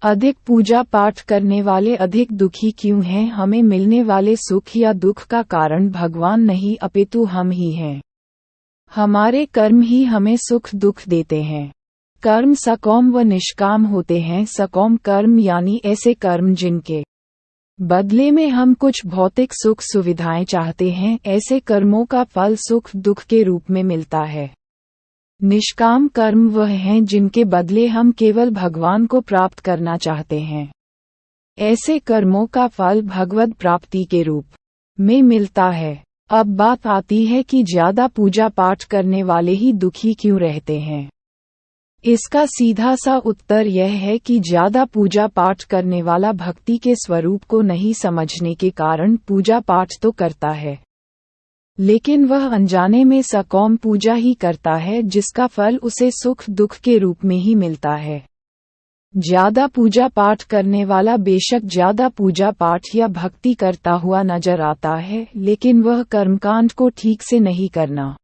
अधिक पूजा पाठ करने वाले अधिक दुखी क्यों हैं? हमें मिलने वाले सुख या दुख का कारण भगवान नहीं अपितु हम ही हैं। हमारे कर्म ही हमें सुख दुख देते हैं। कर्म सकाम व निष्काम होते हैं। सकाम कर्म यानी ऐसे कर्म जिनके बदले में हम कुछ भौतिक सुख सुविधाएं चाहते हैं, ऐसे कर्मों का फल सुख दुख के रूप में मिलता है। निष्काम कर्म वह हैं जिनके बदले हम केवल भगवान को प्राप्त करना चाहते हैं। ऐसे कर्मों का फल भगवद प्राप्ति के रूप में मिलता है। अब बात आती है कि ज्यादा पूजा पाठ करने वाले ही दुखी क्यों रहते हैं। इसका सीधा सा उत्तर यह है कि ज्यादा पूजा पाठ करने वाला भक्ति के स्वरूप को नहीं समझने के कारण पूजा पाठ तो करता है, लेकिन वह अनजाने में सकाम पूजा ही करता है, जिसका फल उसे सुख दुख के रूप में ही मिलता है। ज्यादा पूजा पाठ करने वाला बेशक ज्यादा पूजा पाठ या भक्ति करता हुआ नजर आता है, लेकिन वह कर्मकांड को ठीक से नहीं करना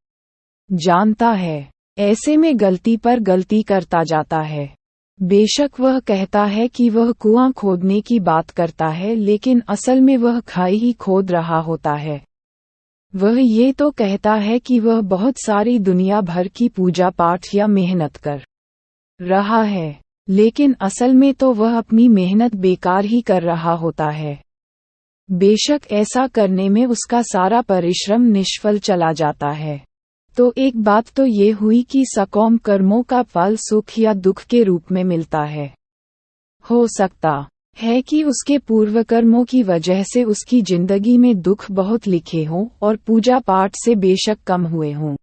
जानता है। ऐसे में गलती पर गलती करता जाता है। बेशक वह कहता है कि वह कुआं खोदने की बात करता है, लेकिन असल में वह खाई ही खोद रहा होता है। वह ये तो कहता है कि वह बहुत सारी दुनिया भर की पूजा पाठ या मेहनत कर रहा है, लेकिन असल में तो वह अपनी मेहनत बेकार ही कर रहा होता है। बेशक ऐसा करने में उसका सारा परिश्रम निष्फल चला जाता है। तो एक बात तो ये हुई कि सकाम कर्मों का फल सुख या दुख के रूप में मिलता है। हो सकता है कि उसके पूर्व कर्मों की वजह से उसकी जिंदगी में दुख बहुत लिखे हों और पूजा पाठ से बेशक कम हुए हों,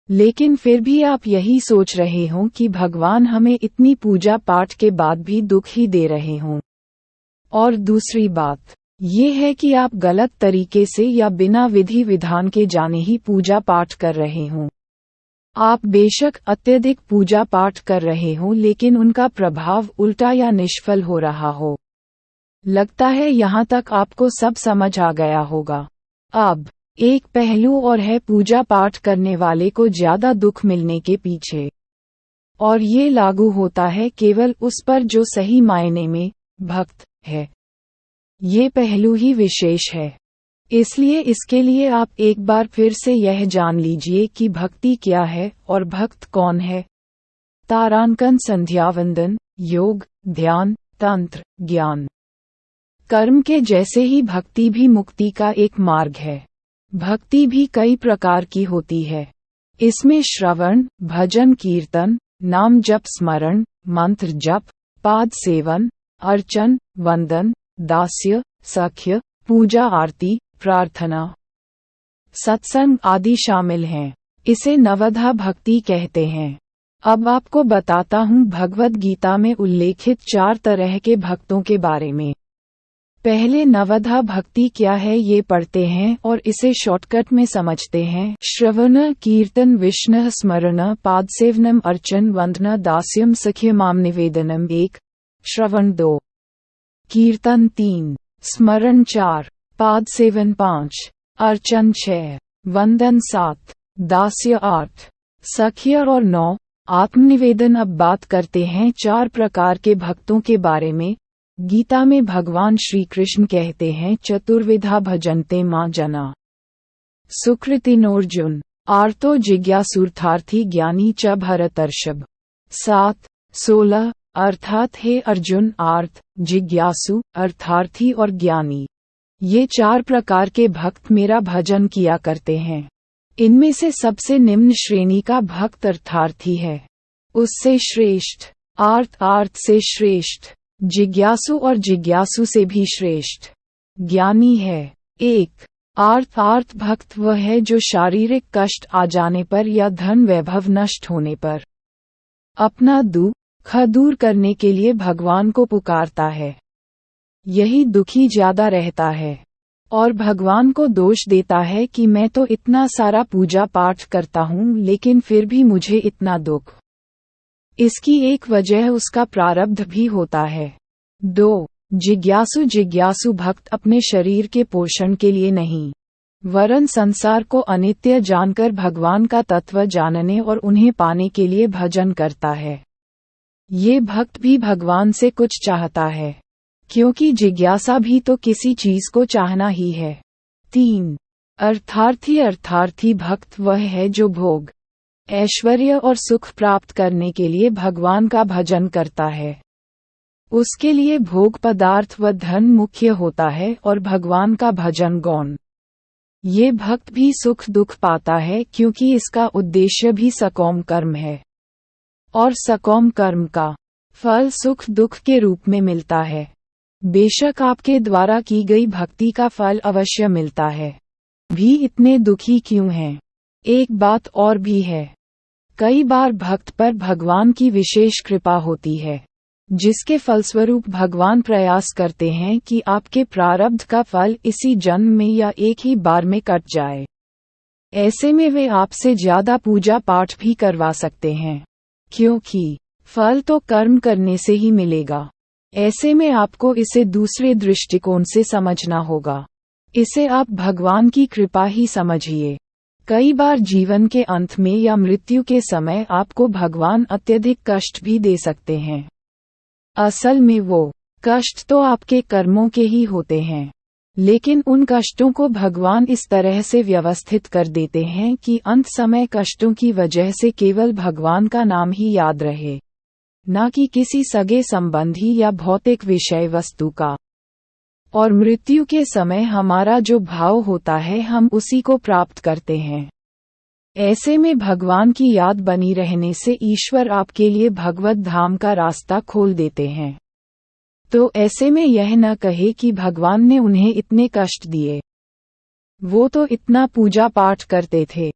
लेकिन फिर भी आप यही सोच रहे हों कि भगवान हमें इतनी पूजा पाठ के बाद भी दुख ही दे रहे हों। और दूसरी बात ये है कि आप गलत तरीके से या बिना विधि विधान के जाने ही पूजा पाठ कर रहे हों। आप बेशक अत्यधिक पूजा पाठ कर रहे हों, लेकिन उनका प्रभाव उल्टा या निष्फल हो रहा हो। लगता है यहाँ तक आपको सब समझ आ गया होगा। अब एक पहलू और है पूजा पाठ करने वाले को ज्यादा दुख मिलने के पीछे, और ये लागू होता है केवल उस पर जो सही मायने में भक्त है। ये पहलू ही विशेष है। इसलिए इसके लिए आप एक बार फिर से यह जान लीजिए कि भक्ति क्या है और भक्त कौन है। तारांकन, संध्यावंदन, योग, ध्यान, तंत्र, ज्ञान, कर्म के जैसे ही भक्ति भी मुक्ति का एक मार्ग है। भक्ति भी कई प्रकार की होती है। इसमें श्रवण, भजन, कीर्तन, नाम जप, स्मरण, मंत्र जप, पाद सेवन, अर्चन, वंदन, दास्य, सख्य, पूजा, आरती, प्रार्थना, सत्संग आदि शामिल हैं। इसे नवधा भक्ति कहते हैं। अब आपको बताता हूँ भगवद गीता में उल्लेखित 4 तरह के भक्तों के बारे में। पहले नवधा भक्ति क्या है ये पढ़ते हैं और इसे शॉर्टकट में समझते हैं। श्रवण, कीर्तन, विष्णु स्मरण, पादसेवनम, अर्चन, वंदना, दास्यम, सख्यमाम, निवेदनम। 1 श्रवण, 2 कीर्तन, 3 स्मरण, 4 पाद सेवन, 5 अर्चन, 6 वंदन, 7 दास्य, 8 सख्य और 9 आत्मनिवेदन। अब बात करते हैं 4 प्रकार के भक्तों के बारे में। गीता में भगवान श्री कृष्ण कहते हैं चतुर्विधा भजन्ते मां जना, सुकृतिनोर्जुन, आर्तो जिज्ञासूर्थार्थी, ज्ञानी च भरतर्षभ। 7 16 अर्थात हे अर्जुन, आर्त, जिज्ञासु, अर्थार्थी और ज्ञानी, ये 4 प्रकार के भक्त मेरा भजन किया करते हैं। इनमें से सबसे निम्न श्रेणी का भक्त अर्थार्थी है, उससे श्रेष्ठ आर्त से श्रेष्ठ, जिज्ञासु और जिज्ञासु से भी श्रेष्ठ ज्ञानी है। 1 आर्त भक्त वह है जो शारीरिक कष्ट आ जाने पर या धन वैभव नष्ट होने पर अपना दुख दूर करने के लिए भगवान को पुकारता है। यही दुखी ज्यादा रहता है और भगवान को दोष देता है कि मैं तो इतना सारा पूजा पाठ करता हूँ, लेकिन फिर भी मुझे इतना दुख। इसकी एक वजह उसका प्रारब्ध भी होता है। 2 जिज्ञासु भक्त अपने शरीर के पोषण के लिए नहीं, वरन संसार को अनित्य जानकर भगवान का तत्व जानने और उन्हें पाने के लिए भजन करता है। ये भक्त भी भगवान से कुछ चाहता है, क्योंकि जिज्ञासा भी तो किसी चीज को चाहना ही है। 3. अर्थार्थी भक्त वह है जो भोग, ऐश्वर्य और सुख प्राप्त करने के लिए भगवान का भजन करता है। उसके लिए भोग पदार्थ व धन मुख्य होता है और भगवान का भजन गौण। ये भक्त भी सुख दुख पाता है क्योंकि इसका उद्देश्य भी सकौम कर्म है, और सकौम कर्म का फल सुख दुख के रूप में मिलता है। बेशक आपके द्वारा की गई भक्ति का फल अवश्य मिलता है, भी इतने दुखी क्यों हैं? एक बात और भी है, कई बार भक्त पर भगवान की विशेष कृपा होती है, जिसके फलस्वरूप भगवान प्रयास करते हैं कि आपके प्रारब्ध का फल इसी जन्म में या एक ही बार में कट जाए। ऐसे में वे आपसे ज्यादा पूजा पाठ भी करवा सकते हैं, क्योंकि फल तो कर्म करने से ही मिलेगा। ऐसे में आपको इसे दूसरे दृष्टिकोण से समझना होगा। इसे आप भगवान की कृपा ही समझिए। कई बार जीवन के अंत में या मृत्यु के समय आपको भगवान अत्यधिक कष्ट भी दे सकते हैं। असल में वो कष्ट तो आपके कर्मों के ही होते हैं, लेकिन उन कष्टों को भगवान इस तरह से व्यवस्थित कर देते हैं कि अंत समय कष्टों की वजह से केवल भगवान का नाम ही याद रहे, न कि किसी सगे संबंधी या भौतिक विषय वस्तु का। और मृत्यु के समय हमारा जो भाव होता है हम उसी को प्राप्त करते हैं। ऐसे में भगवान की याद बनी रहने से ईश्वर आपके लिए भगवत धाम का रास्ता खोल देते हैं। तो ऐसे में यह न कहे कि भगवान ने उन्हें इतने कष्ट दिए, वो तो इतना पूजा पाठ करते थे।